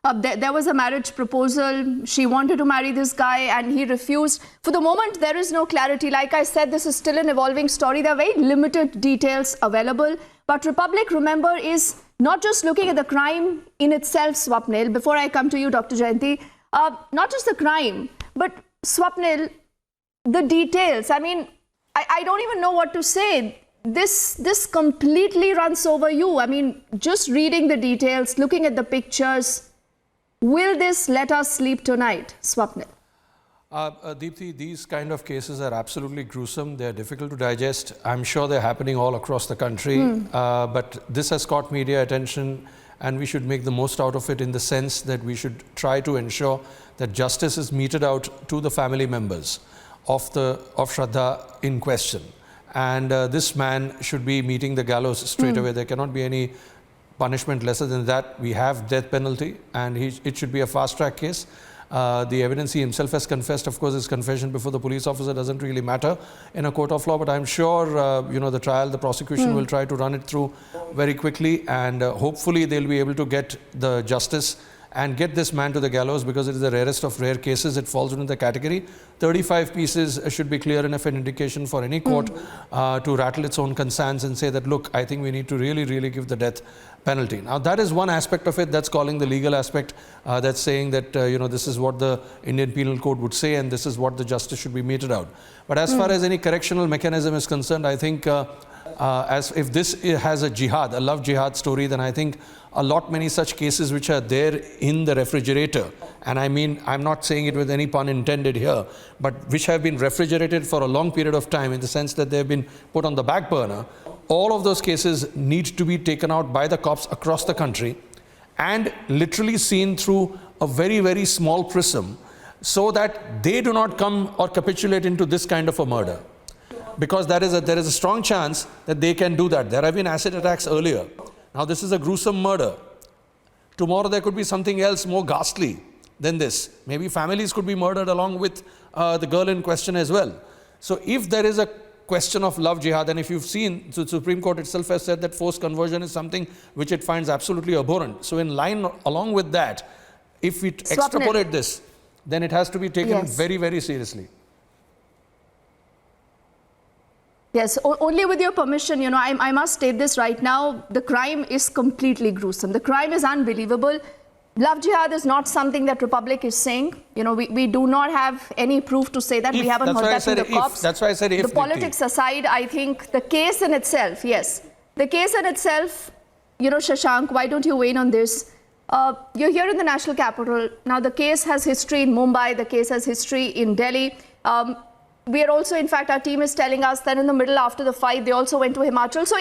There was a marriage proposal. She wanted to marry this guy and he refused. For the moment, there is no clarity. Like I said, this is still an evolving story. There are very limited details available. But Republic, remember, is not just looking at the crime in itself, Swapnil. Before I come to you, Dr. Jayanti, not just the crime, but Swapnil, the details. I mean, I don't even know what to say. This completely runs over you. I mean, just reading the details, looking at the pictures, will this let us sleep tonight, Swapnil? Deepthi, these kind of cases are absolutely gruesome. They're difficult to digest. I'm sure they're happening all across the country. But this has caught media attention and we should make the most out of it in the sense that we should try to ensure that justice is meted out to the family members of Shraddha in question. And this man should be meeting the gallows straight away. There cannot be any punishment lesser than that. We have death penalty and it should be a fast-track case. The evidence he himself has confessed, of course, his confession before the police officer doesn't really matter in a court of law, but I'm sure, the trial, the prosecution will try to run it through very quickly and hopefully they'll be able to get the justice and get this man to the gallows because it is the rarest of rare cases. It falls into the category. 35 pieces should be clear enough an indication for any court to rattle its own conscience and say that, look, I think we need to really give the death penalty. Now, that is one aspect of it. That's calling the legal aspect. That's saying that, this is what the Indian Penal Code would say and this is what the justice should be meted out. But as far as any correctional mechanism is concerned, I think as if this has a jihad, a love jihad story, then I think many such cases which are there in the refrigerator, and I mean, I'm not saying it with any pun intended here, but which have been refrigerated for a long period of time in the sense that they've been put on the back burner, all of those cases need to be taken out by the cops across the country and literally seen through a very small prism so that they do not come or capitulate into this kind of a murder. Because there is a strong chance that they can do that. There have been acid attacks earlier. Now this is a gruesome murder. Tomorrow there could be something else more ghastly than this. Maybe families could be murdered along with the girl in question as well. So if there is a question of love jihad, and if you've seen, the Supreme Court itself has said that forced conversion is something which it finds absolutely abhorrent. So in line along with that, if we extrapolate this, then it has to be taken very seriously. Yes, only with your permission, I must state this right now. The crime is completely gruesome. The crime is unbelievable. Love jihad is not something that Republic is saying. We do not have any proof to say that. We haven't heard that from the cops. That's why I said if. The politics aside, I think the case in itself, the case in itself, Shashank, why don't you weigh in on this? You're here in the national capital. Now, the case has history in Mumbai. The case has history in Delhi. We are also, in fact, our team is telling us that in the middle after the fight, they also went to Himachal. So